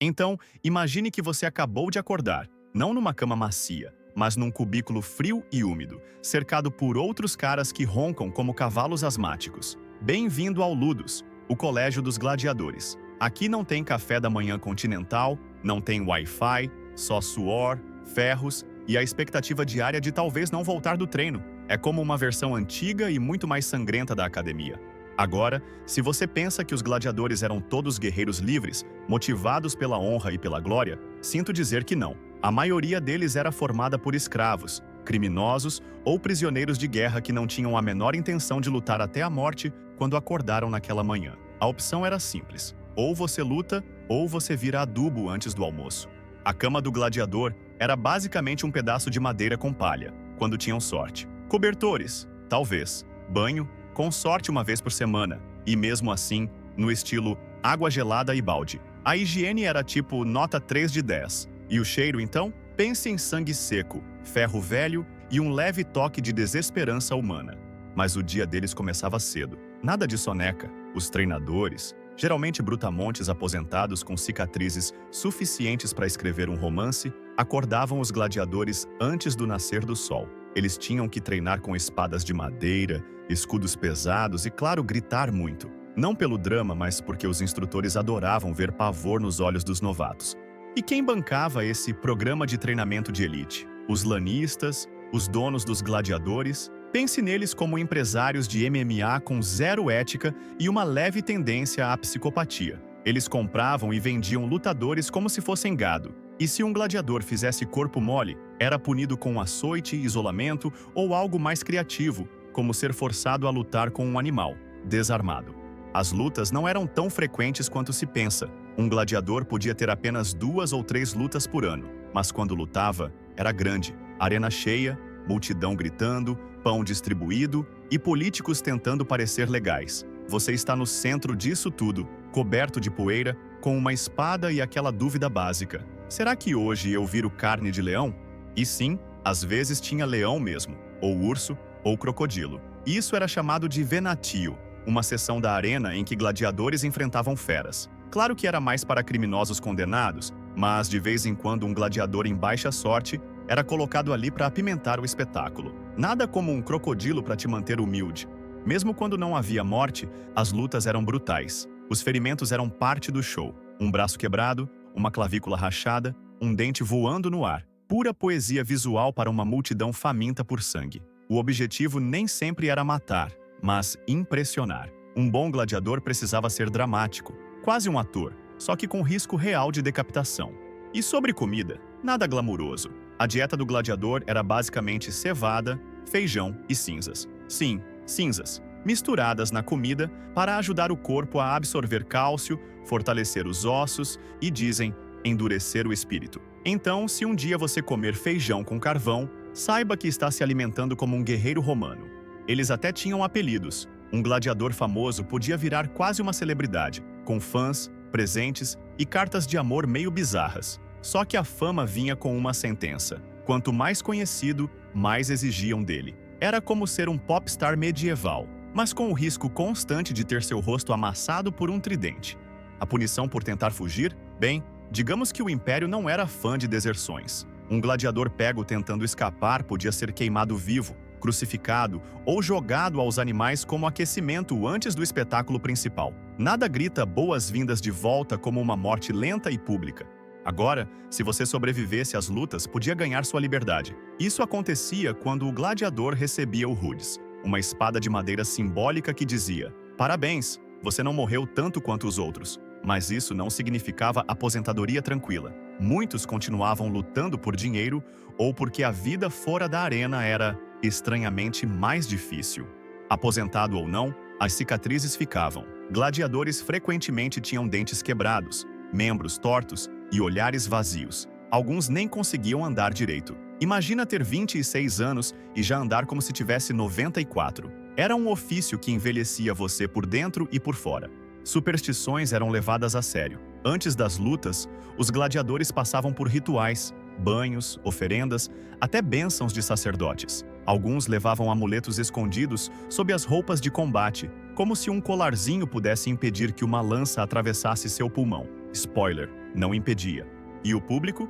Então, imagine que você acabou de acordar, não numa cama macia, mas num cubículo frio e úmido, cercado por outros caras que roncam como cavalos asmáticos. Bem-vindo ao Ludus, o colégio dos gladiadores. Aqui não tem café da manhã continental, não tem Wi-Fi, só suor, ferros e a expectativa diária de talvez não voltar do treino. É como uma versão antiga e muito mais sangrenta da academia. Agora, se você pensa que os gladiadores eram todos guerreiros livres, motivados pela honra e pela glória, sinto dizer que não. A maioria deles era formada por escravos, criminosos ou prisioneiros de guerra que não tinham a menor intenção de lutar até a morte quando acordaram naquela manhã. A opção era simples: ou você luta, ou você vira adubo antes do almoço. A cama do gladiador era basicamente um pedaço de madeira com palha, quando tinham sorte. Cobertores, talvez. Banho, com sorte uma vez por semana, e mesmo assim, no estilo água gelada e balde. A higiene era tipo nota 3 de 10. E o cheiro, então? Pense em sangue seco, ferro velho e um leve toque de desesperança humana. Mas o dia deles começava cedo. Nada de soneca. Os treinadores, geralmente brutamontes aposentados com cicatrizes suficientes para escrever um romance, acordavam os gladiadores antes do nascer do sol. Eles tinham que treinar com espadas de madeira, escudos pesados e, claro, gritar muito. Não pelo drama, mas porque os instrutores adoravam ver pavor nos olhos dos novatos. E quem bancava esse programa de treinamento de elite? Os lanistas, os donos dos gladiadores? Pense neles como empresários de MMA com zero ética e uma leve tendência à psicopatia. Eles compravam e vendiam lutadores como se fossem gado. E se um gladiador fizesse corpo mole, era punido com açoite, isolamento ou algo mais criativo, como ser forçado a lutar com um animal, desarmado. As lutas não eram tão frequentes quanto se pensa. Um gladiador podia ter apenas 2 ou 3 lutas por ano, mas quando lutava, era grande. Arena cheia, multidão gritando, pão distribuído e políticos tentando parecer legais. Você está no centro disso tudo, coberto de poeira, com uma espada e aquela dúvida básica: será que hoje eu viro carne de leão? E sim, às vezes tinha leão mesmo, ou urso, ou crocodilo. Isso era chamado de venatio, uma seção da arena em que gladiadores enfrentavam feras. Claro que era mais para criminosos condenados, mas de vez em quando um gladiador em baixa sorte era colocado ali para apimentar o espetáculo. Nada como um crocodilo para te manter humilde. Mesmo quando não havia morte, as lutas eram brutais. Os ferimentos eram parte do show. Um braço quebrado, uma clavícula rachada, um dente voando no ar. Pura poesia visual para uma multidão faminta por sangue. O objetivo nem sempre era matar, mas impressionar. Um bom gladiador precisava ser dramático, quase um ator, só que com risco real de decapitação. E sobre comida, nada glamuroso. A dieta do gladiador era basicamente cevada, feijão e cinzas. Sim, cinzas, misturadas na comida para ajudar o corpo a absorver cálcio, fortalecer os ossos e, dizem, endurecer o espírito. Então, se um dia você comer feijão com carvão, saiba que está se alimentando como um guerreiro romano. Eles até tinham apelidos. Um gladiador famoso podia virar quase uma celebridade, com fãs, presentes e cartas de amor meio bizarras. Só que a fama vinha com uma sentença: quanto mais conhecido, mais exigiam dele. Era como ser um popstar medieval, mas com o risco constante de ter seu rosto amassado por um tridente. A punição por tentar fugir? Bem, digamos que o Império não era fã de deserções. Um gladiador pego tentando escapar podia ser queimado vivo, crucificado ou jogado aos animais como aquecimento antes do espetáculo principal. Nada grita boas-vindas de volta como uma morte lenta e pública. Agora, se você sobrevivesse às lutas, podia ganhar sua liberdade. Isso acontecia quando o gladiador recebia o Rudis, uma espada de madeira simbólica que dizia: "Parabéns, você não morreu tanto quanto os outros." Mas isso não significava aposentadoria tranquila. Muitos continuavam lutando por dinheiro ou porque a vida fora da arena era, estranhamente, mais difícil. Aposentado ou não, as cicatrizes ficavam. Gladiadores frequentemente tinham dentes quebrados, membros tortos e olhares vazios. Alguns nem conseguiam andar direito. Imagina ter 26 anos e já andar como se tivesse 94. Era um ofício que envelhecia você por dentro e por fora. Superstições eram levadas a sério. Antes das lutas, os gladiadores passavam por rituais, banhos, oferendas, até bênçãos de sacerdotes. Alguns levavam amuletos escondidos sob as roupas de combate, como se um colarzinho pudesse impedir que uma lança atravessasse seu pulmão. Spoiler: não impedia. E o público?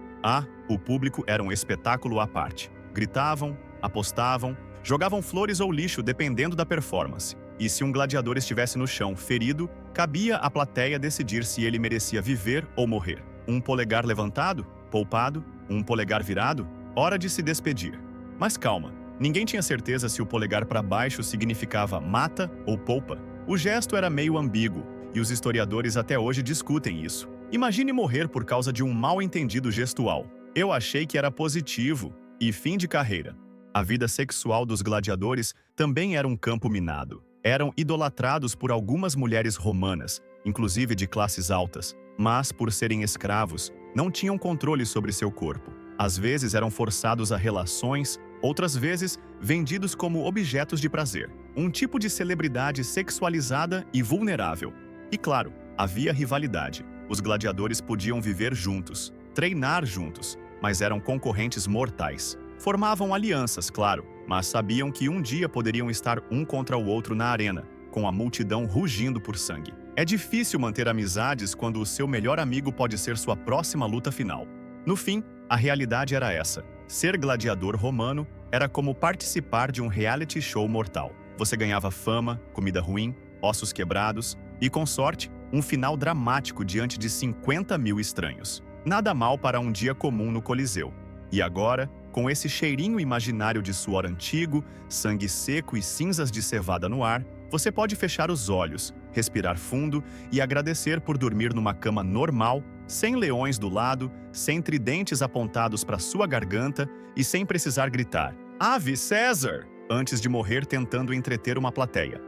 O público era um espetáculo à parte. Gritavam, apostavam, jogavam flores ou lixo dependendo da performance. E se um gladiador estivesse no chão, ferido, cabia à plateia decidir se ele merecia viver ou morrer. Um polegar levantado? Poupado? Um polegar virado? Hora de se despedir. Mas calma, ninguém tinha certeza se o polegar para baixo significava mata ou poupa. O gesto era meio ambíguo, e os historiadores até hoje discutem isso. Imagine morrer por causa de um mal-entendido gestual. Eu achei que era positivo. E fim de carreira. A vida sexual dos gladiadores também era um campo minado. Eram idolatrados por algumas mulheres romanas, inclusive de classes altas, mas, por serem escravos, não tinham controle sobre seu corpo. Às vezes eram forçados a relações, outras vezes vendidos como objetos de prazer. Um tipo de celebridade sexualizada e vulnerável. E claro, havia rivalidade. Os gladiadores podiam viver juntos, treinar juntos, mas eram concorrentes mortais. Formavam alianças, claro, mas sabiam que um dia poderiam estar um contra o outro na arena, com a multidão rugindo por sangue. É difícil manter amizades quando o seu melhor amigo pode ser sua próxima luta final. No fim, a realidade era essa. Ser gladiador romano era como participar de um reality show mortal. Você ganhava fama, comida ruim, ossos quebrados e, com sorte, um final dramático diante de 50 mil estranhos. Nada mal para um dia comum no Coliseu. E agora, com esse cheirinho imaginário de suor antigo, sangue seco e cinzas de cevada no ar, você pode fechar os olhos, respirar fundo e agradecer por dormir numa cama normal, sem leões do lado, sem tridentes apontados para sua garganta e sem precisar gritar "Ave César!" antes de morrer tentando entreter uma plateia.